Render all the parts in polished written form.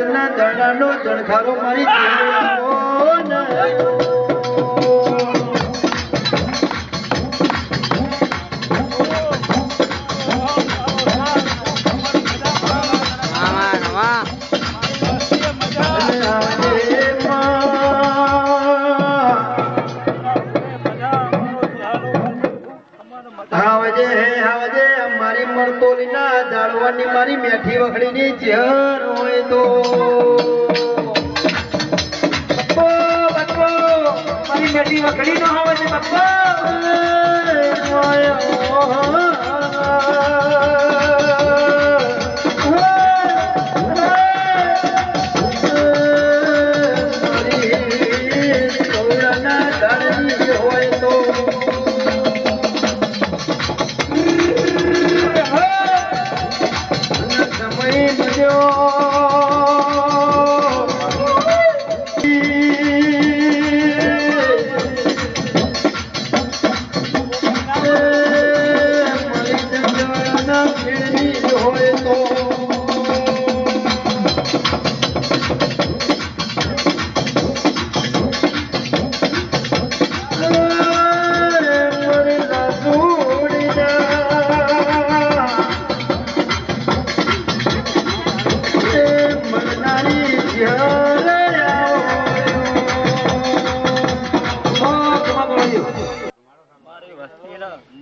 ના દડાનો દણખારો મારી મારી મળતોલી ના દાળવાની મારી મેઠી વખડી ની ઝેર હોય તો મારી મેઠી વખડી ન હોય છે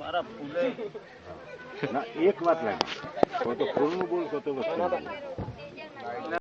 મારા ફૂલે એક વાત લાગે તો ફૂલનું બોલ તો